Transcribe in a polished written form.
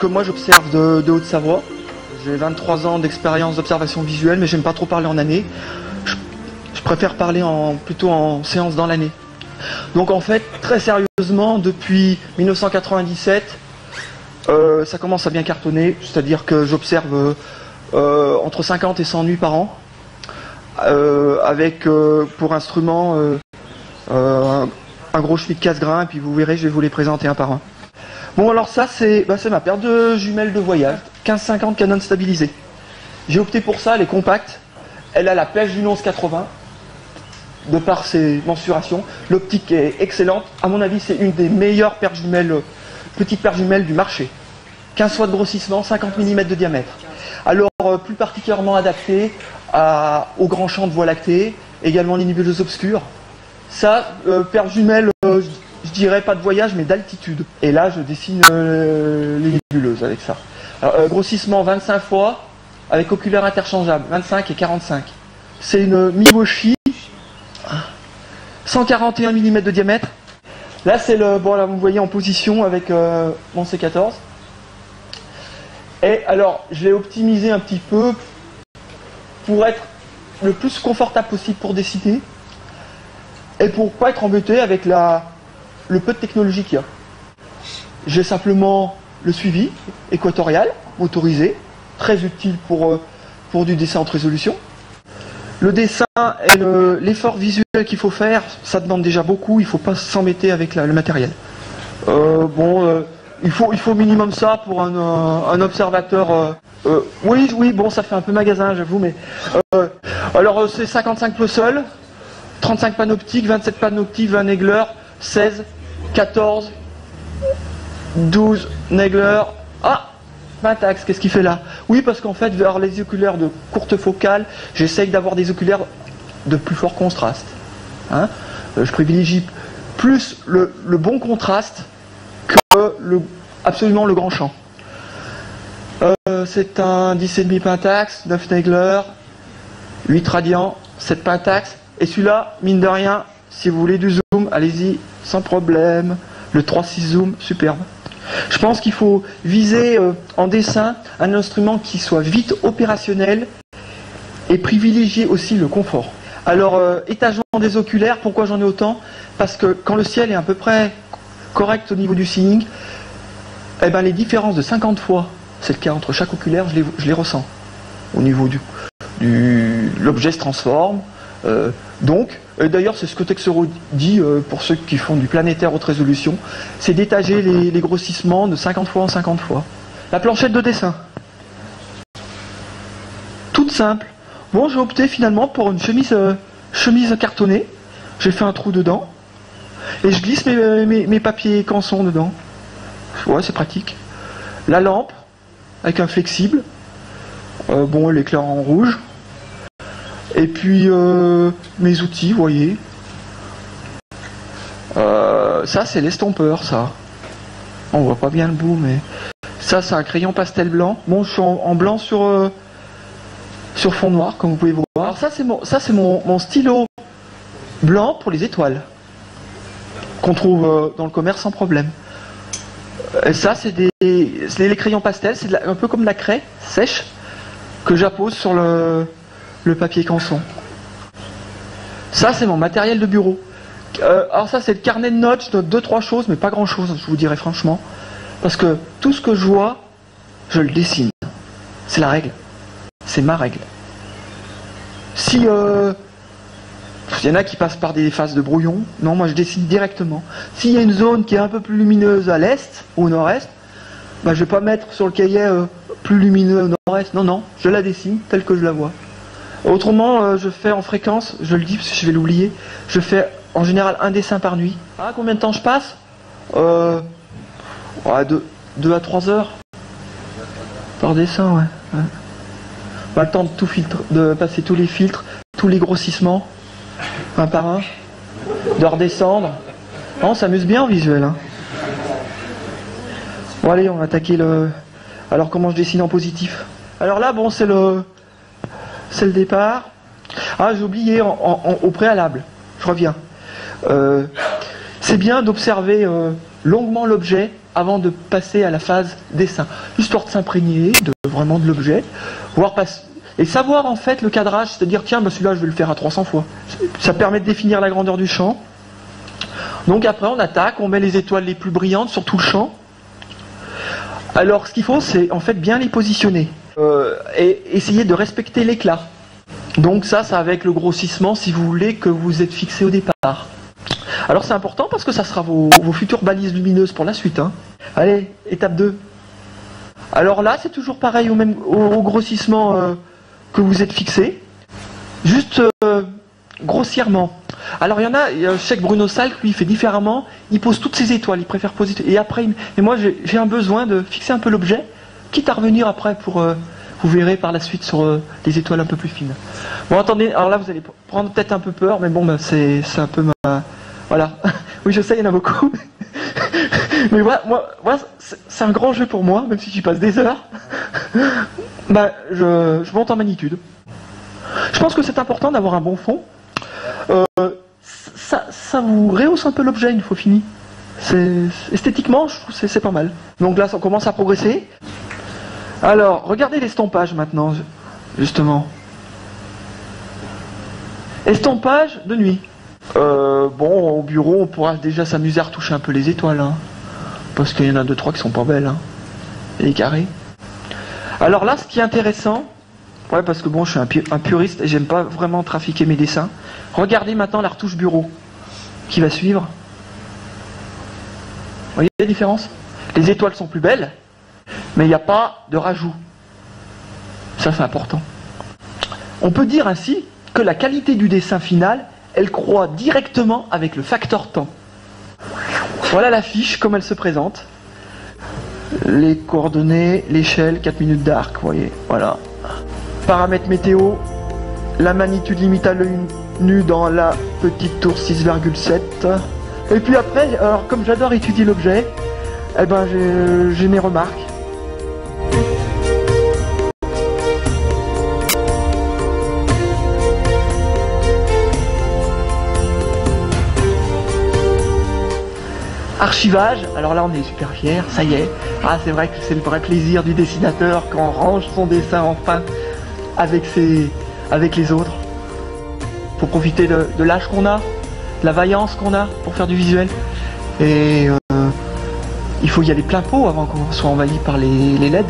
Donc moi j'observe de Haute-Savoie. J'ai 23 ans d'expérience d'observation visuelle, mais j'aime pas trop parler en année. Je préfère parler plutôt en séance dans l'année. Donc en fait, très sérieusement, depuis 1997, ça commence à bien cartonner, c'est-à-dire que j'observe entre 50 et 100 nuits par an, avec pour instrument un gros chenille de casse-grain, et puis vous verrez, je vais vous les présenter un par un. Bon, alors ça, c'est ma paire de jumelles de voyage, 15-50 Canon stabilisée. J'ai opté pour ça, elle est compacte, elle a la pêche d'une 11-80, de par ses mensurations. L'optique est excellente, à mon avis, c'est une des meilleures paires jumelles, petites paires jumelles du marché. 15 fois de grossissement, 50 mm de diamètre. Alors, plus particulièrement adapté aux grands champs de voie lactée, également les nébuleuses obscures. Ça, paire jumelle, je dirais pas de voyage, mais d'altitude. Et là, je dessine les nébuleuses avec ça. Alors, grossissement 25 fois, avec oculaire interchangeable, 25 et 45. C'est une Miwoshi, 141 mm de diamètre. Là, c'est le, bon, là, vous voyez en position avec mon C14. Et alors, je l'ai optimisé un petit peu pour être le plus confortable possible pour dessiner et pour pas être embêté avec le peu de technologie qu'il y a. J'ai simplement le suivi équatorial, motorisé, très utile pour du dessin en haute résolution. Le dessin et l'effort visuel qu'il faut faire, ça demande déjà beaucoup, il ne faut pas s'embêter avec le matériel. Il faut minimum ça pour un observateur. Oui, bon, ça fait un peu magasin, j'avoue, mais... alors, c'est 55 Plössl, 35 panoptiques, 27 panoptiques, 20 Nagler, 16, 14, 12 Nagler... Ah, Pentax, qu'est-ce qu'il fait là? Oui, parce qu'en fait, vers les oculaires de courte focale, j'essaye d'avoir des oculaires de plus fort contraste. Hein, je privilégie plus le bon contraste que absolument le grand champ. C'est un 10,5 Pentax, 9 Nagler, 8 Radiant, 7 Pentax. Et celui-là, mine de rien, si vous voulez du zoom, allez-y, sans problème. Le 3.6 zoom, superbe. Je pense qu'il faut viser en dessin un instrument qui soit vite opérationnel et privilégier aussi le confort. Alors, étagement des oculaires, pourquoi j'en ai autant? Parce que quand le ciel est à peu près correct au niveau du seeing, eh ben, les différences de 50 fois, c'est le cas entre chaque oculaire, je les ressens. Au niveau l'objet se transforme. Donc, d'ailleurs, c'est ce que Texero dit pour ceux qui font du planétaire haute résolution, c'est d'étager les grossissements de 50 fois en 50 fois. La planchette de dessin. Toute simple. Bon, j'ai opté finalement pour une chemise cartonnée. J'ai fait un trou dedans. Et je glisse mes papiers canson dedans. Ouais, c'est pratique. La lampe, avec un flexible. Bon, l'éclair en rouge. Et puis mes outils, vous voyez. Ça, c'est l'estompeur, ça. On voit pas bien le bout, mais ça, c'est un crayon pastel blanc. Bon, je suis en blanc sur fond noir, comme vous pouvez voir. Alors ça, c'est mon stylo blanc pour les étoiles, qu'on trouve dans le commerce sans problème. Et ça, c'est les crayons pastels, c'est un peu comme la craie sèche que j'appose sur le papier canson. Ça, c'est mon matériel de bureau. Alors ça, c'est le carnet de notes, je note 2-3 choses, mais pas grand-chose, je vous dirais franchement. Parce que tout ce que je vois, je le dessine. C'est la règle. C'est ma règle. Si il y en a qui passent par des phases de brouillon, non, moi je dessine directement. S'il y a une zone qui est un peu plus lumineuse à l'est ou au nord-est, bah, je ne vais pas mettre sur le cahier plus lumineux au nord-est. Non, non, je la dessine telle que je la vois. Autrement, je fais en fréquence, je le dis parce que je vais l'oublier, je fais en général un dessin par nuit. Ah, combien de temps je passe 2 à 3 heures par dessin, ouais. Pas le temps de tout de passer tous les filtres, tous les grossissements, un par un, de redescendre. Non, on s'amuse bien en visuel. Hein. Bon allez, on va attaquer le... Alors comment je dessine en positif? Alors là, bon, c'est le départ. Ah, j'ai oublié au préalable. Je reviens. C'est bien d'observer longuement l'objet avant de passer à la phase dessin, histoire de s'imprégner vraiment de l'objet, et savoir en fait le cadrage, c'est-à-dire tiens, bah, celui-là je vais le faire à 300 fois. Ça permet de définir la grandeur du champ. Donc après on attaque, on met les étoiles les plus brillantes sur tout le champ. Alors ce qu'il faut, c'est en fait bien les positionner et essayer de respecter l'éclat. Donc ça avec le grossissement si vous voulez que vous êtes fixé au départ. Alors c'est important parce que ça sera vos futures balises lumineuses pour la suite. Hein. Allez, étape 2. Alors là c'est toujours pareil au grossissement que vous êtes fixé. Juste grossièrement. Alors il y en a, je sais que Bruno Salk, lui, il fait différemment, il pose toutes ses étoiles, il préfère poser... Et après, et moi j'ai un besoin de fixer un peu l'objet, quitte à revenir après pour... vous verrez par la suite sur les étoiles un peu plus fines. Bon attendez, alors là vous allez prendre peut-être un peu peur, mais bon, bah, c'est un peu ma... Voilà. Oui je sais, il y en a beaucoup. Mais moi c'est un grand jeu pour moi, même si j'y passe des heures. Bah, je monte en magnitude. Je pense que c'est important d'avoir un bon fond. Ça vous rehausse un peu l'objet une fois fini. Esthétiquement, je trouve que c'est pas mal. Donc là, ça commence à progresser. Alors, regardez l'estompage maintenant, justement. Estompage de nuit. Bon, au bureau, on pourra déjà s'amuser à retoucher un peu les étoiles. Hein, parce qu'il y en a 2-3 qui sont pas belles. Hein, et les carrés. Alors là, ce qui est intéressant... Ouais, parce que bon, je suis un puriste et j'aime pas vraiment trafiquer mes dessins. Regardez maintenant la retouche bureau qui va suivre. Vous voyez la différence? Les étoiles sont plus belles, mais il n'y a pas de rajout. Ça, c'est important. On peut dire ainsi que la qualité du dessin final, elle croît directement avec le facteur temps. Voilà la fiche, comme elle se présente. Les coordonnées, l'échelle, 4 minutes d'arc, vous voyez, voilà. Paramètres météo, la magnitude limite à l'œil nu dans la petite tour 6,7. Et puis après, alors comme j'adore étudier l'objet, eh ben j'ai mes remarques. Archivage, alors là on est super fiers, ça y est. Ah c'est vrai que c'est le vrai plaisir du dessinateur quand on range son dessin enfin avec les autres. Faut profiter de l'âge qu'on a, de la vaillance qu'on a pour faire du visuel. Et il faut y aller plein pot avant qu'on soit envahi par les LED.